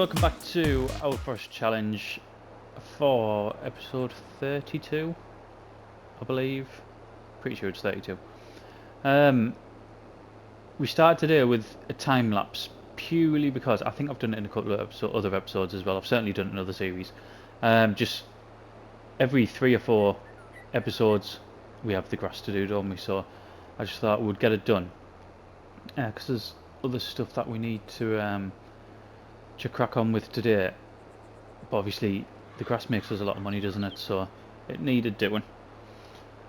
welcome back to our first challenge for episode 32, I believe. Pretty sure it's 32. We started today with a time lapse purely because I think I've done it in a couple of other episodes as well. I've certainly done it in other series. Just every 3 or 4 episodes we have the grass to do, don't we? So I just thought we'd get it done because there's other stuff that we need to crack on with today. But obviously the grass makes us a lot of money, doesn't it? So it needed doing.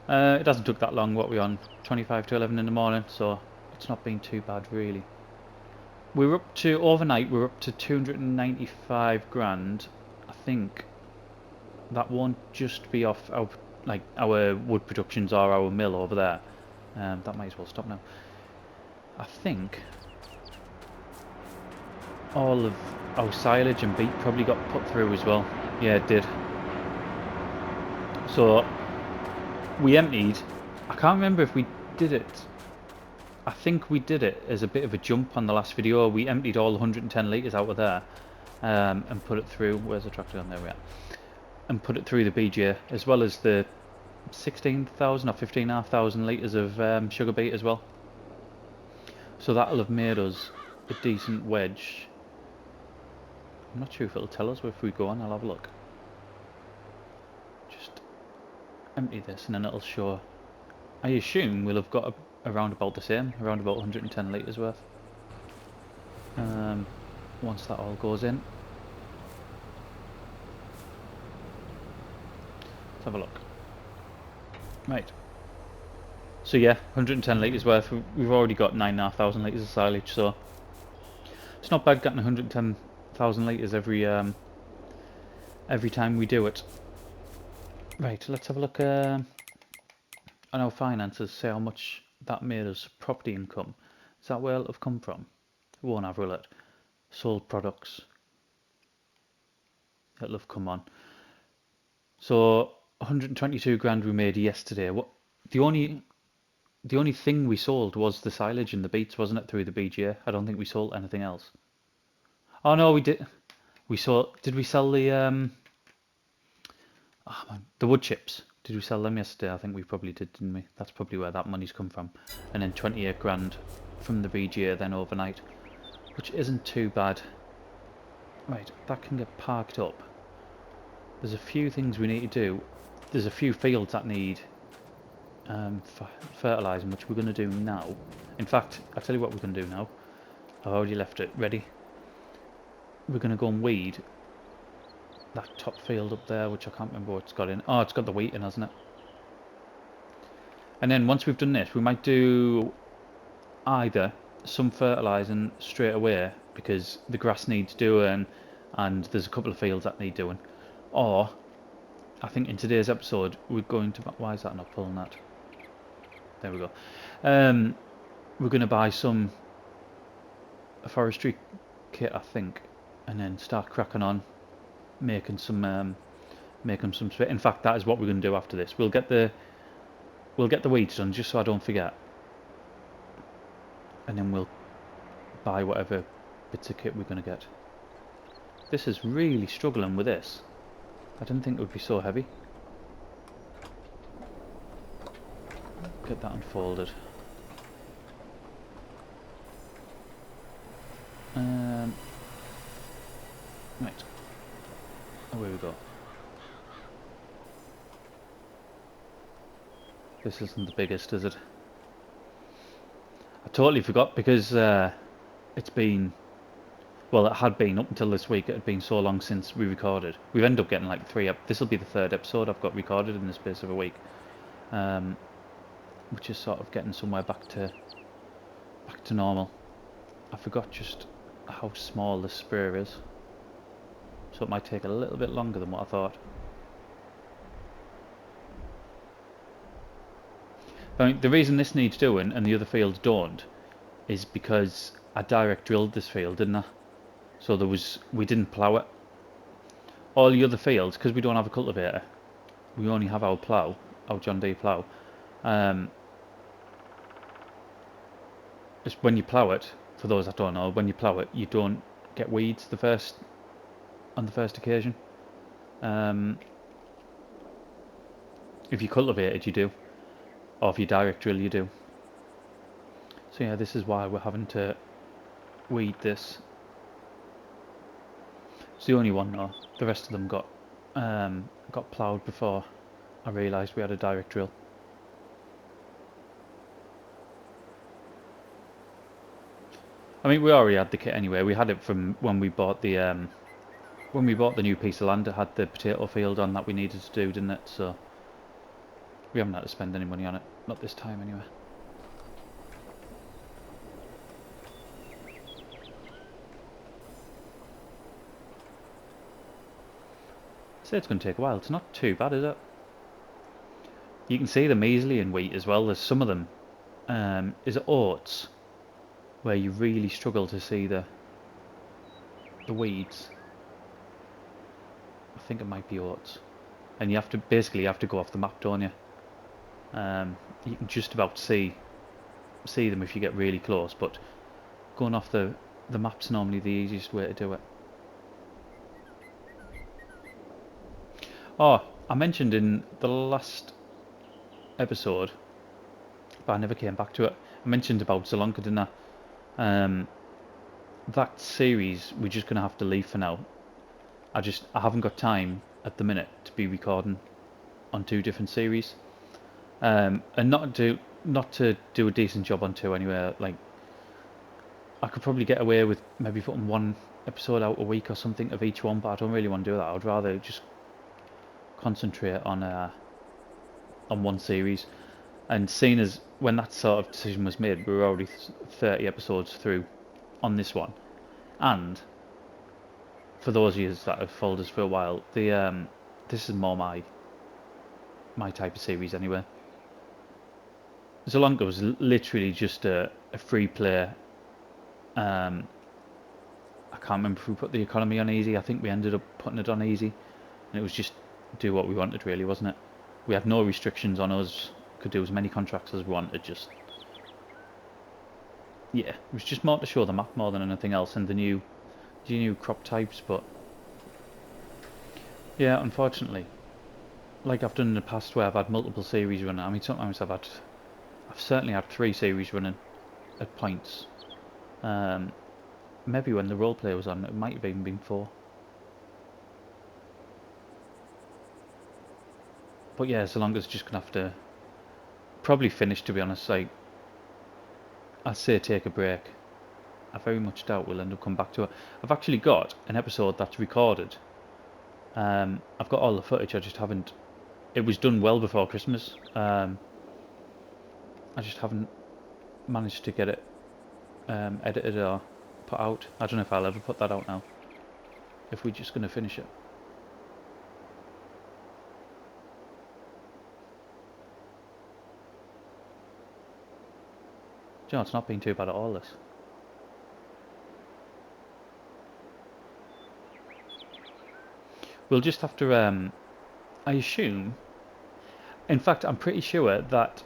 It hasn't took that long. What are we on? 25 to 11 in the morning, so it's not been too bad really. We're up to overnight. We're up to 295 grand. I think that won't just be off our wood productions or our mill over there. That might as well stop now. I think all of our silage and beet probably got put through as well. Yeah, it did. So we emptied. I can't remember if we did it. I think we did it as a bit of a jump on the last video. We emptied all 110 litres out of there and put it through. Where's the tractor on? There we are. And put it through the BJ, as well as the 16,000 or 15,500 litres of sugar beet as well. So that'll have made us a decent wedge. I'm not sure if it'll tell us if we go on. I'll have a look. Just empty this and then it'll show. I assume we'll have got around about the same, around about 110 litres worth. Once that all goes in. Let's have a look. Right. So yeah, 110 litres worth. We've already got 9,500 litres of silage, so it's not bad getting 110,000 litres every time we do it. Right, let's have a look on our finances, see how much that made us property income. Is that where it'll have come from? We won't have, will it? Sold products. It'll have come on. So 122 grand we made yesterday. What the only thing we sold was the silage and the beets, wasn't it, through the BGA? I don't think we sold anything else. Oh no, we did. Did we sell the the wood chips? Did we sell them yesterday? I think we probably did, didn't we? That's probably where that money's come from. And then 28 grand from the BGA then overnight, which isn't too bad. Right, that can get parked up. There's a few things we need to do. There's a few fields that need fertilising, which we're going to do now. In fact, I'll tell you what we're going to do now. I've already left it ready. We're going to go and weed that top field up there, which I can't remember what it's got in. Oh, it's got the wheat in, hasn't it? And then once we've done this, we might do either some fertilising straight away because the grass needs doing and there's a couple of fields that need doing, or I think in today's episode we're going to, why is that not pulling that? There we go. We're going to buy some forestry kit, I think, and then start cracking on making some spit. In fact, that is what we're going to do after this. We'll get the weeds done just so I don't forget, and then we'll buy whatever bits of kit we're going to get. This is really struggling with this. I didn't think it would be so heavy. Get that unfolded. Right. Away we go. This isn't the biggest, is it? I totally forgot because it's been, well, it had been up until this week. It had been so long since we recorded. We've ended up getting like 3 this will be the 3rd episode I've got recorded in the space of a week, which is sort of getting somewhere back to normal. I forgot just how small this sprayer is, so it might take a little bit longer than what I thought. I mean, the reason this needs doing and the other fields don't is because I direct drilled this field, didn't I? So we didn't plough it. All the other fields, because we don't have a cultivator, we only have our plough, our John Deere plough. Just when you plough it, for those that don't know, when you plough it, you don't get weeds the first on the first occasion. If you cultivate it, you do, or if you direct drill, you do. So yeah, this is why we're having to weed this. It's the only one though. The rest of them got ploughed before I realised we had a direct drill. I mean, we already had the kit anyway. We had it from when we bought the new piece of land. It had the potato field on that we needed to do, didn't it? So we haven't had to spend any money on it. Not this time anyway. I say it's going to take a while. It's not too bad, is it? You can see them easily in wheat as well. There's some of them. Is it oats? Where you really struggle to see the weeds. I think it might be oats. And you have to basically go off the map, don't you? You can just about see them if you get really close, but going off the map's normally the easiest way to do it. Oh, I mentioned in the last episode, but I never came back to it. I mentioned about Zelonka, didn't I? That series we're just gonna have to leave for now. I haven't got time at the minute to be recording on 2 different series, and not to do a decent job on 2 anyway. Like, I could probably get away with maybe putting 1 episode out a week or something of each one, but I don't really want to do that. I'd rather just concentrate on 1 series. And seeing as when that sort of decision was made, we were already 30 episodes through on this one, and for those of you that have followed us for a while, this is more my type of series anyway. Zelonka was literally just a free play. I can't remember if we put the economy on easy. I think we ended up putting it on easy, and it was just do what we wanted, really, wasn't it? We had no restrictions on us. Could do as many contracts as we wanted. Just, yeah, it was just more to show the map more than anything else, and the new crop types. But yeah, unfortunately, like I've done in the past where I've had multiple series running. I mean, sometimes I've certainly had 3 series running at points. Maybe when the roleplay was on, it might have even been 4. But yeah, so long as just gonna have to probably finish, to be honest. Like, I'd say take a break. I very much doubt we'll end up coming back to it. I've actually got an episode that's recorded. I've got all the footage, I just haven't... It was done well before Christmas. I just haven't managed to get it edited or put out. I don't know if I'll ever put that out now, if we're just going to finish it. Do you know, it's not been too bad at all, this. We'll just have to, I assume... In fact, I'm pretty sure that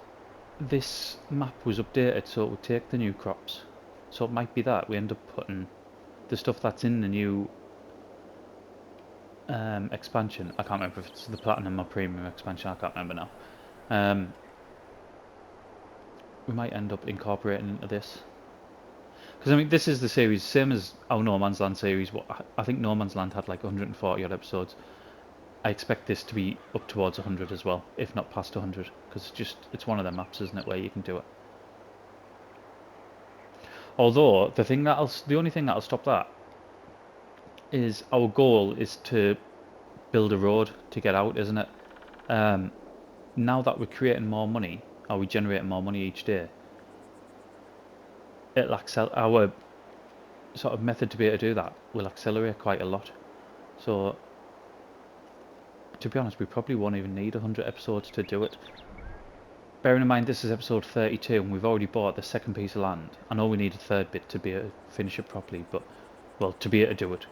this map was updated so it would take the new crops. So it might be that we end up putting the stuff that's in the new expansion. I can't remember if it's the Platinum or Premium expansion, I can't remember now. We might end up incorporating into this. Because I mean, this is the series, same as our No Man's Land series. I think No Man's Land had like 140 odd episodes. I expect this to be up towards 100 as well, if not past 100, because it's one of the maps, isn't it, where you can do it. Although the only thing that'll stop that is our goal is to build a road to get out, isn't it? Now that we're creating more money, or we're generating more money each day, our sort of method to be able to do that will accelerate quite a lot. So, to be honest, we probably won't even need 100 episodes to do it. Bearing in mind this is episode 32 and we've already bought the 2nd piece of land. I know we need a 3rd bit to be able to finish it properly, but, well, to be able to do it,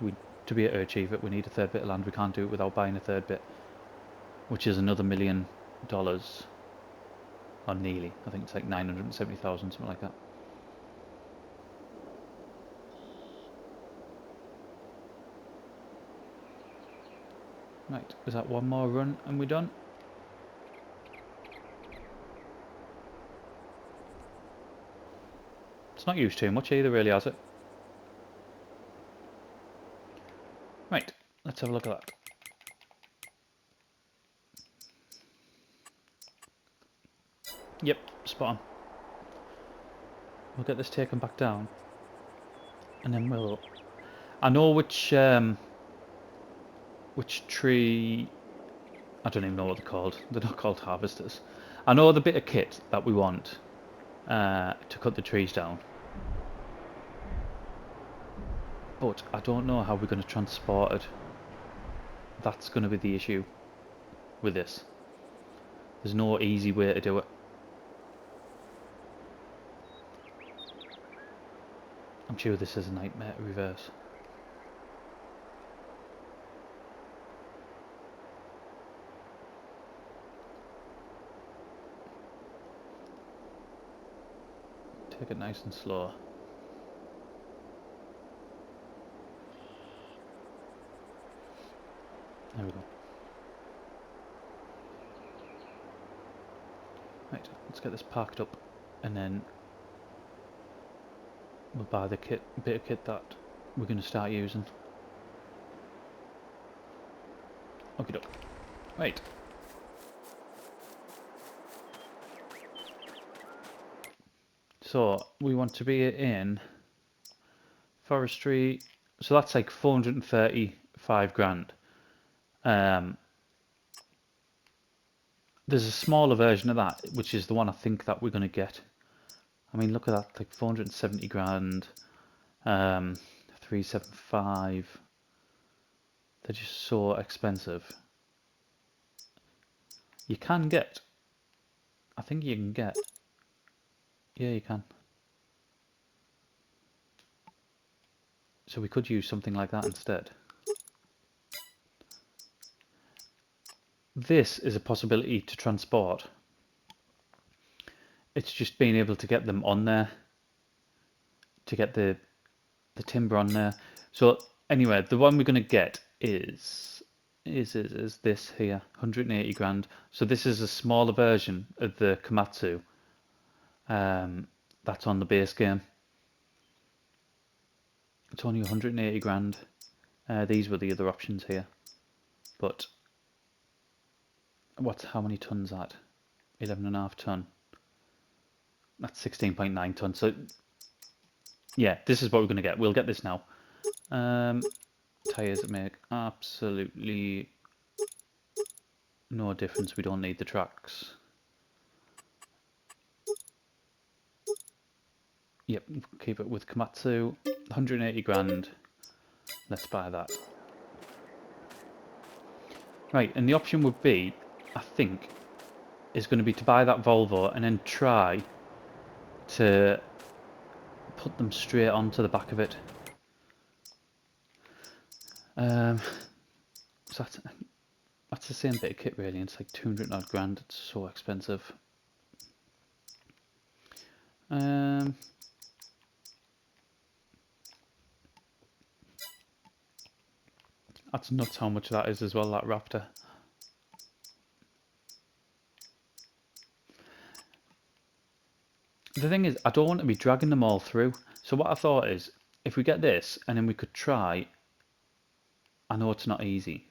to be able to achieve it, we need a 3rd bit of land. We can't do it without buying a 3rd bit, which is another $1 million, or nearly. I think it's like 970,000, something like that. Right, is that one more run and we're done? It's not used too much either, really, has it? Right, let's have a look at that. Yep, spot on. We'll get this taken back down. And then we'll... I know which tree... I don't even know what they're called. They're not called harvesters. I know the bit of kit that we want to cut the trees down. But I don't know how we're going to transport it. That's going to be the issue with this. There's no easy way to do it. I'm sure this is a nightmare to reverse. Take it nice and slow. There we go. Right, let's get this parked up and then we'll buy the bit of kit that we're going to start using. Okie doke. Right. So we want to be in forestry. So that's like 435 grand. There's a smaller version of that, which is the one I think that we're going to get. I mean, look at that, like 470 grand, 375. They're just so expensive. You can get, I think you can get, yeah, you can. So we could use something like that instead. This is a possibility to transport. It's just being able to get them on there, to get the timber on there. So anyway, the one we're going to get is this here, 180 grand. So this is a smaller version of the Komatsu that's on the base game. It's only 180 grand. These were the other options here, but how many tons that? 11.5 ton. That's 16.9 ton. So yeah, this is what we're going to get. We'll get this now. Tires make absolutely no difference. We don't need the tracks. Yep, keep it with Komatsu. 180 grand. Let's buy that. Right, and the option would be, I think, is going to be to buy that Volvo and then try to put them straight onto the back of it. So that's the same bit of kit really, it's like 200 odd grand, it's so expensive. That's nuts how much that is as well, that Raptor. The thing is, I don't want to be dragging them all through. So what I thought is, if we get this, and then we could try, I know it's not easy,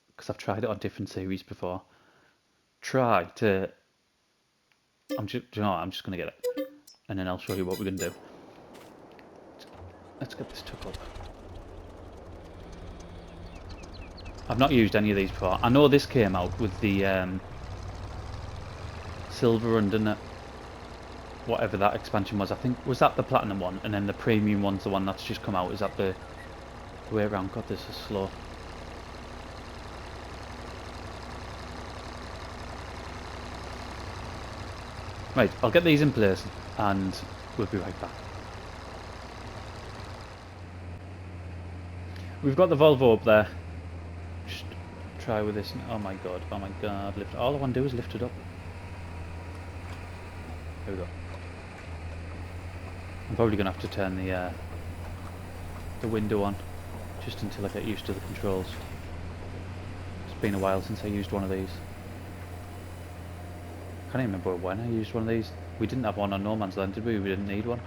because I've tried it on different series before, try to, do you know what, I'm just going to get it, and then I'll show you what we're going to do. Let's get this took up. I've not used any of these before. I know this came out with the silver run, didn't it? Whatever that expansion was, I think, was that the platinum one, and then the premium one's the one that's just come out. Is that the way around? God, this is slow. Right, I'll get these in place and we'll be right back. We've got the Volvo up there. Just try with this. Oh my god, lift. All I want to do is lift it up. There we go. I'm probably going to have to turn the window on just until I get used to the controls. It's been a while since I used one of these. Can't even remember when I used one of these. We didn't have one on No Man's Land, did we? We didn't need one.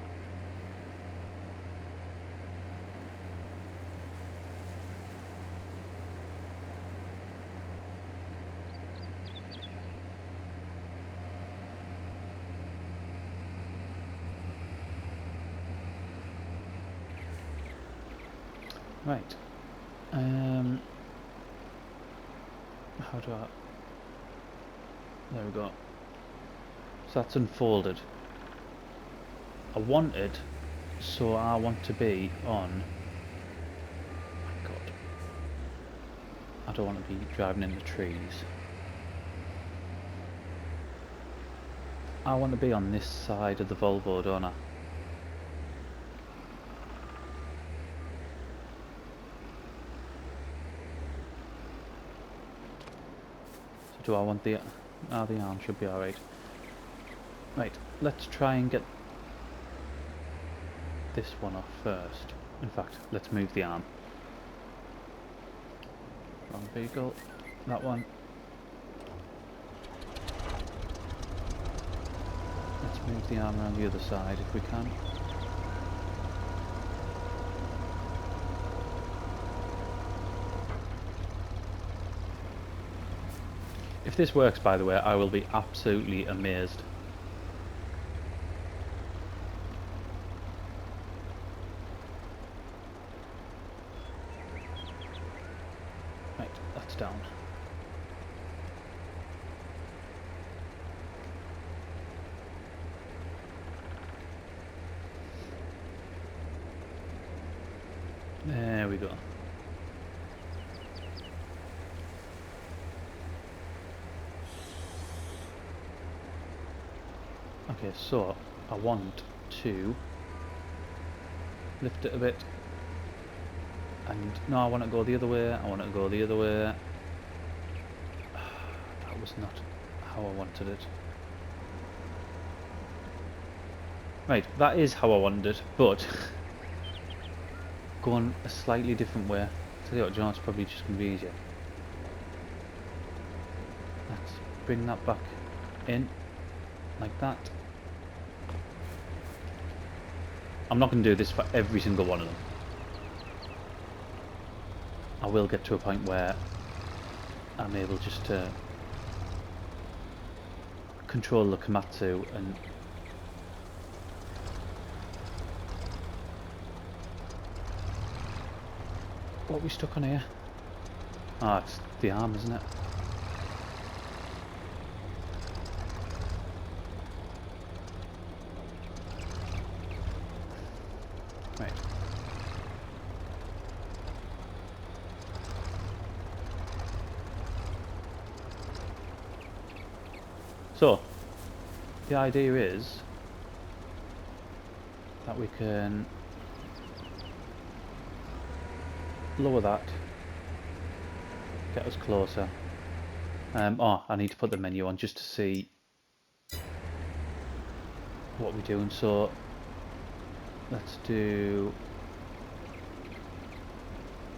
Right. How do I... There we go. So that's unfolded. I want to be on... God. I don't want to be driving into trees. I want to be on this side of the Volvo, don't I? Do I want the... the arm should be alright. Right, let's try and get this one off first. In fact, let's move the arm. Wrong vehicle. That one. Let's move the arm around the other side if we can. If this works, by the way, I will be absolutely amazed. Right, that's down. There we go. Okay, so I want to lift it a bit, and no, I want to go the other way. I want to go the other way. That was not how I wanted it. Right, that is how I wanted it, but going a slightly different way. Tell you what, John's probably just going to be easier. Let's bring that back in like that. I'm not going to do this for every single one of them. I will get to a point where I'm able just to control the Komatsu and what are we stuck on here? Ah, it's the arm, isn't it? Right. So, the idea is that we can lower that, get us closer. Oh, I need to put the menu on just to see what we're doing. So, let's do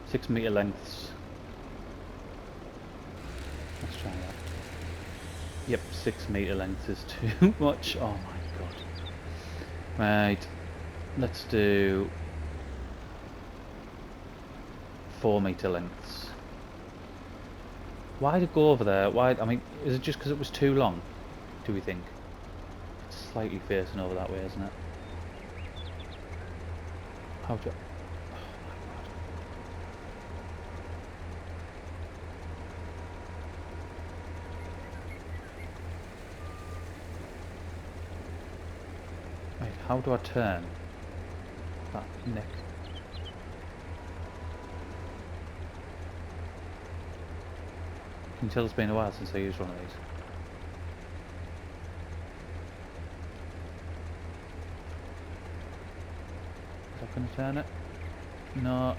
6 meter lengths. Let's try that. Yep, 6 meter lengths is too much. Oh my god. Right, let's do 4 meter lengths. Why did it go over there? Why? I mean, is it just because it was too long? Do we think? It's slightly facing over that way, isn't it? How do? Right, how do I turn that neck? Can you tell it's been a while since I used one of these? Is that going to turn it? No.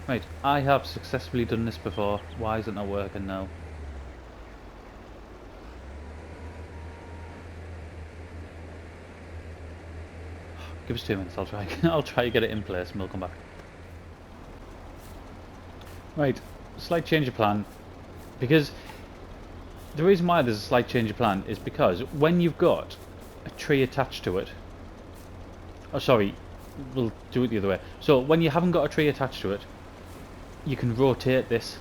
Right, I have successfully done this before. Why is it not working now? Give us 2 minutes, I'll try. I'll try to get it in place and we'll come back. Right, slight change of plan. Because the reason why there's a slight change of plan is because when you've got a tree attached to it... Oh, sorry, we'll do it the other way. So, when you haven't got a tree attached to it, you can rotate this.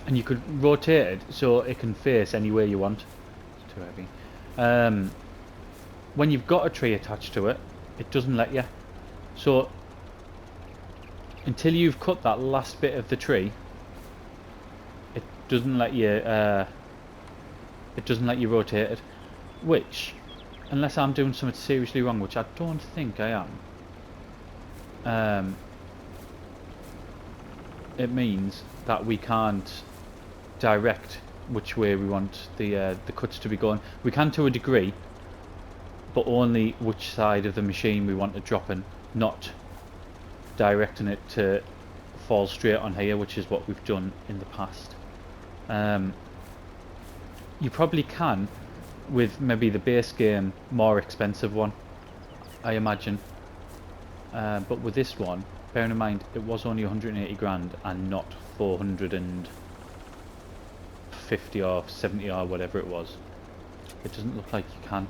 And you could rotate it so it can face anywhere you want. It's too heavy. When you've got a tree attached to it, it doesn't let you. So, until you've cut that last bit of the tree, it doesn't let you. It doesn't let you rotate it. Which, unless I'm doing something seriously wrong, which I don't think I am, it means that we can't direct which way we want the cuts to be going. We can to a degree, but only which side of the machine we want to drop in, not directing it to fall straight on here, which is what we've done in the past. You probably can with maybe the base game more expensive one, I imagine, but with this one, bearing in mind it was only 180 grand and not 450 or 70 or whatever it was, it doesn't look like you can.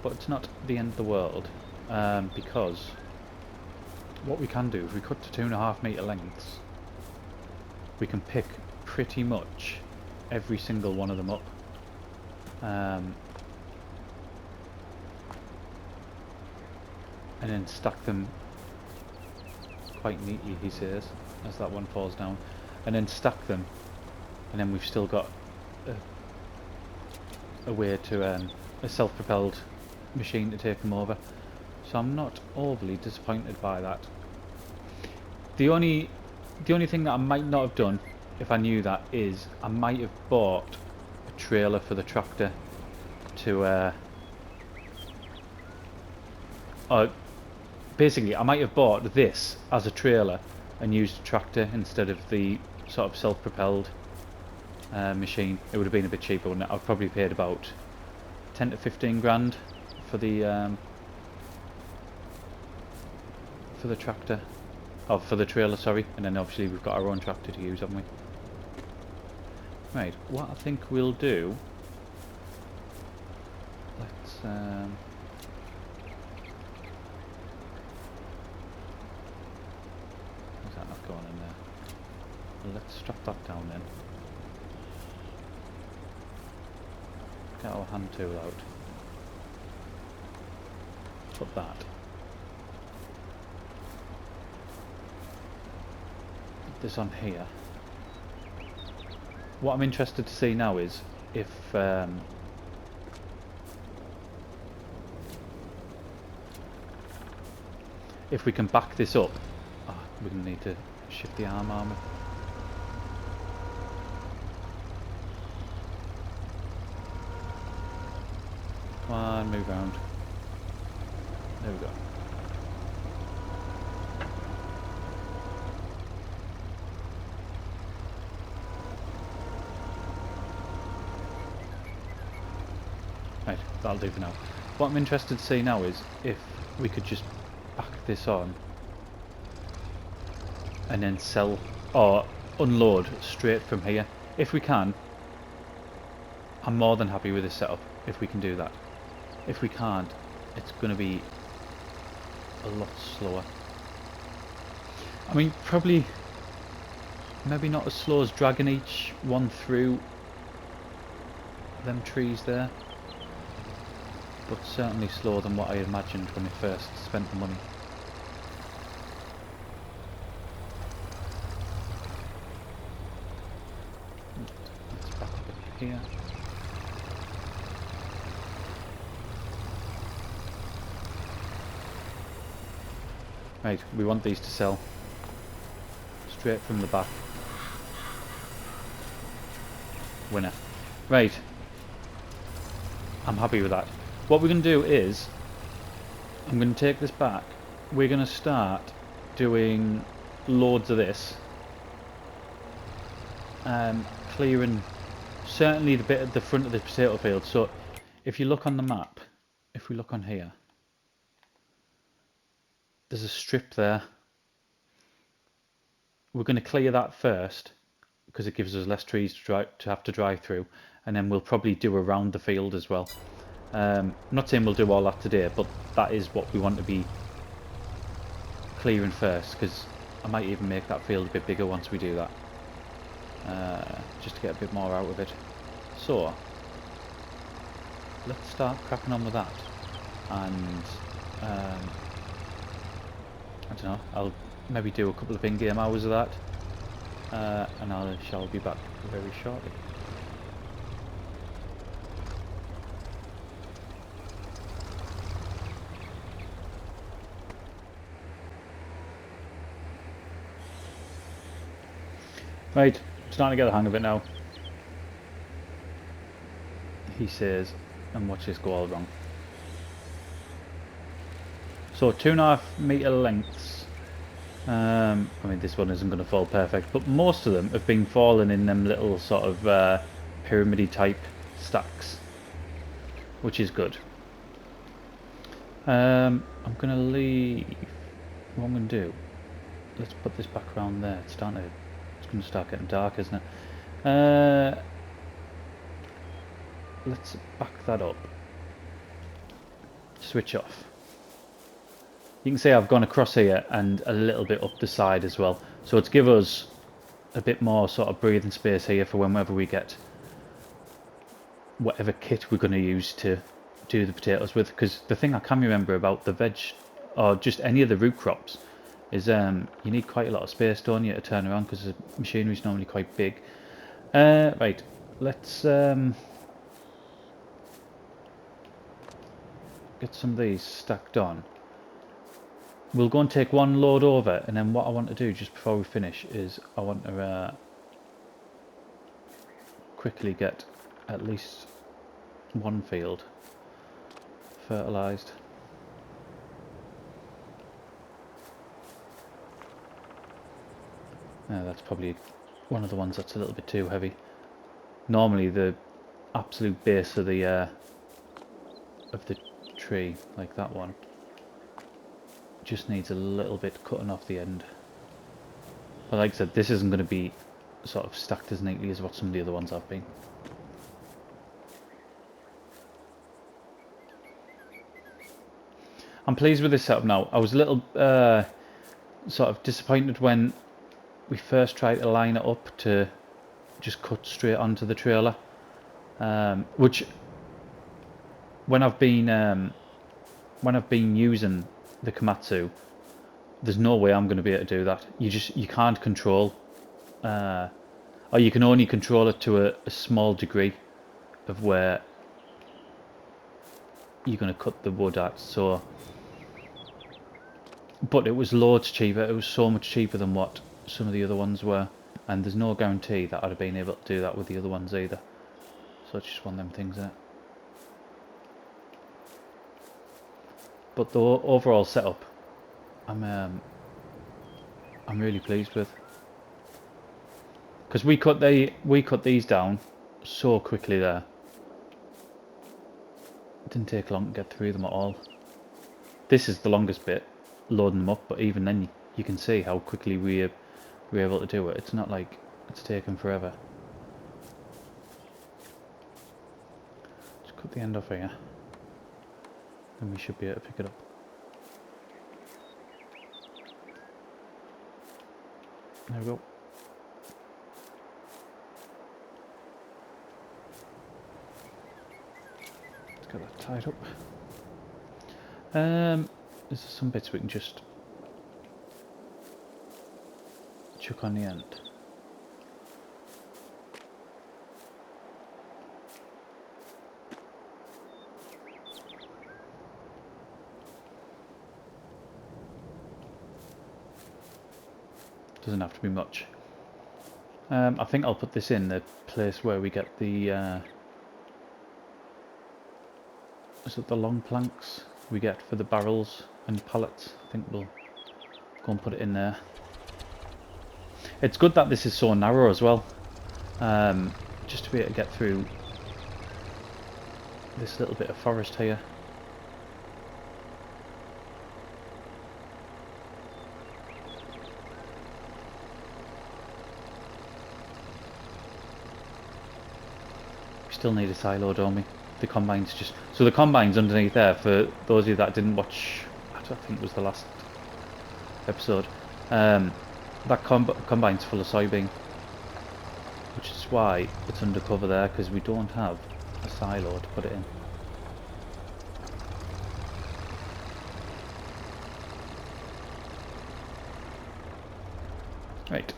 But it's not the end of the world, because what we can do, if we cut to 2.5 metre lengths, we can pick pretty much every single one of them up. And then stack them quite neatly, he says, as that one falls down. And then stack them, and then we've still got a way to a self-propelled machine to take them over. So I'm not overly disappointed by that. The only thing that I might not have done if I knew that is I might have bought a trailer for the tractor to basically I might have bought this as a trailer and used a tractor instead of the sort of self-propelled machine. It would have been a bit cheaper, wouldn't it? I've probably paid about 10 to 15 grand for the tractor, for the trailer, sorry, and then obviously we've got our own tractor to use, haven't we? Right, what I think we'll do, let's is that not going in there? Well, let's strap that down then. Get our hand tool out. Put that. Put this on here. What I'm interested to see now is if we can back this up. We're going to need to shift the arm, aren't we? Come on, move around. There we go. Right, that'll do for now. What I'm interested to see now is if we could just back this on and then sell or unload straight from here. If we can, I'm more than happy with this setup if we can do that. If we can't, it's going to be a lot slower. I mean, probably maybe not as slow as dragging each one through them trees there, but certainly slower than what I imagined when I first spent the money. Let's back up here. Right, we want these to sell straight from the back. Winner. Right, I'm happy with that. What we're going to do is I'm going to take this back. We're going to start doing loads of this, clearing certainly the bit at the front of the potato field. So if you look on the map, if we look on here, there's a strip there. We're going to clear that first because it gives us less trees to have to drive through, and then we'll probably do around the field as well. I'm not saying we'll do all that today, but that is what we want to be clearing first, because I might even make that field a bit bigger once we do that, just to get a bit more out of it. So let's start cracking on with that, and I don't know, I'll maybe do a couple of in-game hours of that, and I shall be back very shortly. Right, starting to get the hang of it now, he says, and watch this go all wrong. So 2.5 metre lengths. I mean, this one isn't going to fall perfect, but most of them have been falling in them little sort of pyramid-y type stacks, which is good. I'm going to leave. What I'm going to do, let's put this back around there. It's going to start getting dark, isn't it? Let's back that up. Switch off. You can see I've gone across here and a little bit up the side as well. So it's give us a bit more sort of breathing space here for whenever we get whatever kit we're going to use to do the potatoes with. Because the thing I can remember about the veg, or just any of the root crops, is you need quite a lot of space, don't you, to turn around, because the machinery is normally quite big. Right, let's get some of these stacked on. We'll go and take one load over, and then what I want to do just before we finish is I want to quickly get at least one field fertilised. That's probably one of the ones that's a little bit too heavy. Normally the absolute base of the tree, like that one, just needs a little bit cutting off the end. But like I said, this isn't going to be sort of stacked as neatly as what some of the other ones have been. I'm pleased with this setup now. I was a little sort of disappointed when we first tried to line it up to just cut straight onto the trailer, which when I've been using the Komatsu, there's no way I'm going to be able to do that. You can't control, or you can only control it to a small degree of where you're going to cut the wood at. So, but it was loads cheaper. It was so much cheaper than what some of the other ones were, and there's no guarantee that I'd have been able to do that with the other ones either. So it's just one of them things, isn't it? But the overall setup, I'm really pleased with, because we cut these down so quickly there. It didn't take long to get through them at all. This is the longest bit, loading them up, but even then you can see how quickly we're able to do it. It's not like it's taken forever. Just cut the end off here, and we should be able to pick it up. There we go. Let's get that tied up. Is there some bits we can just chuck on the end? Doesn't have to be much. I think I'll put this in the place where we get the is it the long planks we get for the barrels and pallets. I think we'll go and put it in there. It's good that this is so narrow as well, just to be able to get through this little bit of forest here. still need a silo, don't we? The combine's just... So the combine's underneath there, for those of you that didn't watch, I don't think it was the last episode. That combine's full of soybean, which is why it's undercover there, because we don't have a silo to put it in. Right.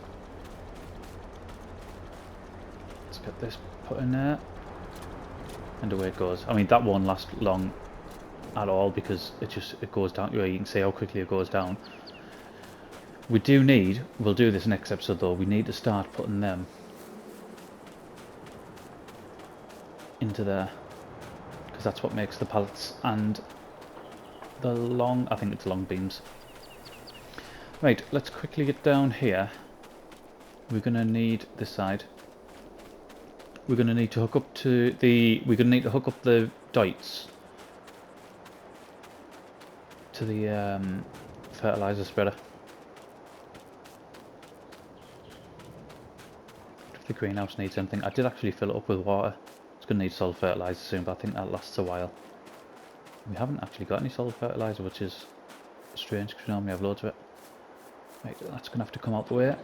Let's get this put in there. And away it goes. I mean, that won't last long at all because it goes down. You can see how quickly it goes down. We do need, we'll do this next episode though, we need to start putting them into there, because that's what makes the pallets and the long, I think it's long beams. Right, let's quickly get down here. We're going to need this side. We're going to need to hook up to the, we're going to need to hook up the dites to the fertilizer spreader. If the greenhouse needs anything, I did actually fill it up with water. It's going to need solid fertilizer soon, but I think that lasts a while. We haven't actually got any solid fertilizer, which is strange because we normally have loads of it. Right, that's going to have to come out the way.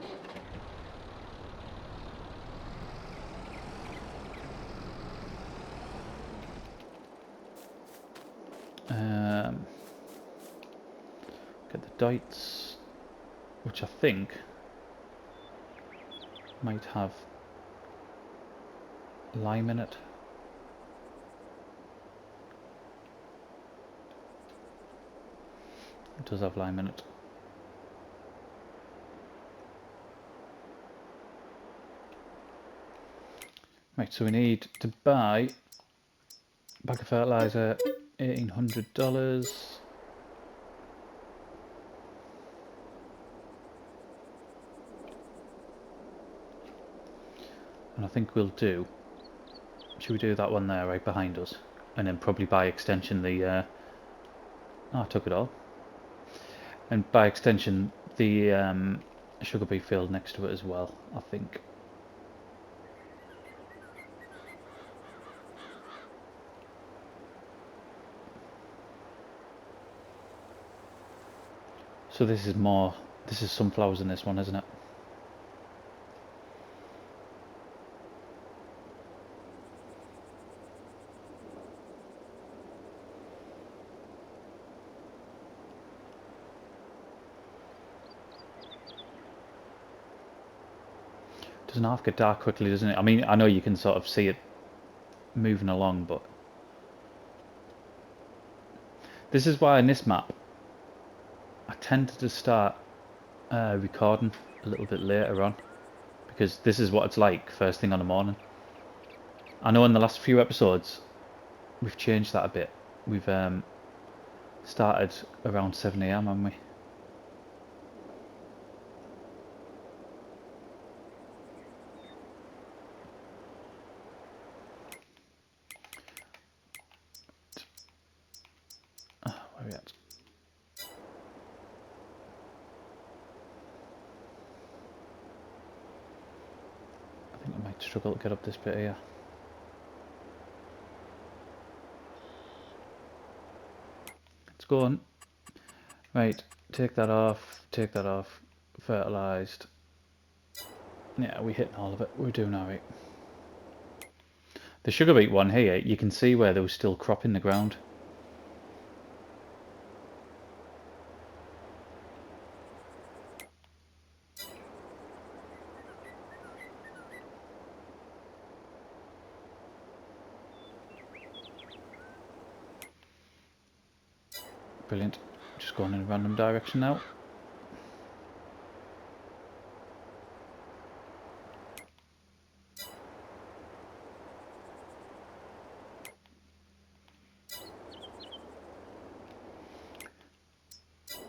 Get the dites, which I think might have lime in it. It does have lime in it. Right, so we need to buy a bag of fertilizer, $1,800. And I think we'll do, should we do that one there right behind us? And then probably by extension the, oh, I took it all. And by extension the sugar beet field next to it as well, I think. So this is more, this is sunflowers in this one, isn't it? Doesn't half get dark quickly, doesn't it? I mean, I know you can sort of see it moving along, but this is why in this map I tended to start recording a little bit later on, because this is what it's like first thing on the morning. I know in the last few episodes we've changed that a bit. We've started around 7 AM, haven't we? Where are we at? I think I might struggle to get up this bit here. It's going. Right, take that off, fertilised. Yeah, we're hitting all of it, we're doing alright. The sugar beet one here, you can see where there was still crop in the ground. Brilliant. Just going in a random direction now.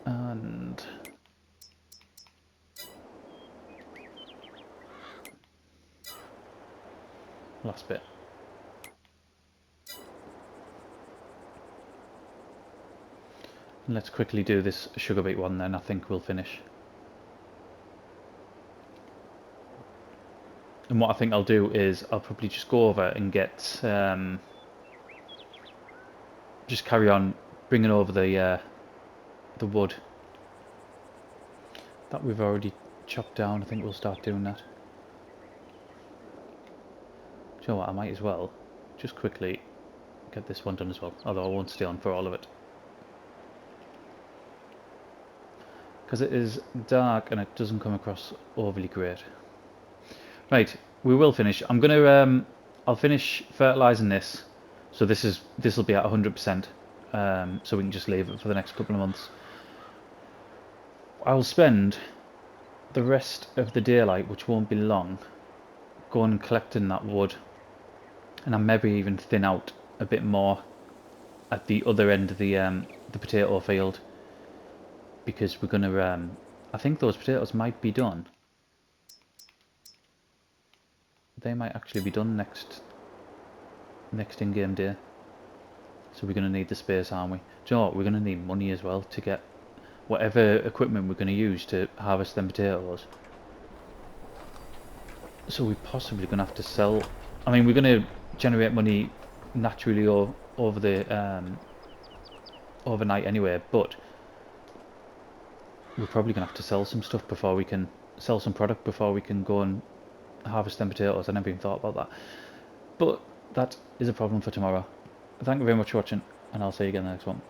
And last bit. And let's quickly do this sugar beet one, then I think we'll finish. And what I think I'll do is I'll probably just go over and get just carry on bringing over the wood that we've already chopped down. I think we'll start doing that. Do you know what? I might as well just quickly get this one done as well, although I won't stay on for all of it because it is dark and it doesn't come across overly great. Right, we will finish. I'm gonna I'll finish fertilizing this, so this will be at 100%, so we can just leave it for the next couple of months. I'll spend the rest of the daylight, which won't be long, going and collecting that wood, and I'll maybe even thin out a bit more at the other end of the potato field, because we're gonna I think those potatoes might be done. They might actually be done next in-game day. So we're going to need the space, aren't we? Do you know what? We're going to need money as well to get whatever equipment we're going to use to harvest them potatoes. So we're possibly going to have to sell. I mean, we're going to generate money naturally over the overnight anyway, but we're probably going to have to sell some stuff before we can sell some product before we can go and harvest them potatoes. I never even thought about that. But that is a problem for tomorrow. Thank you very much for watching, and I'll see you again in the next one.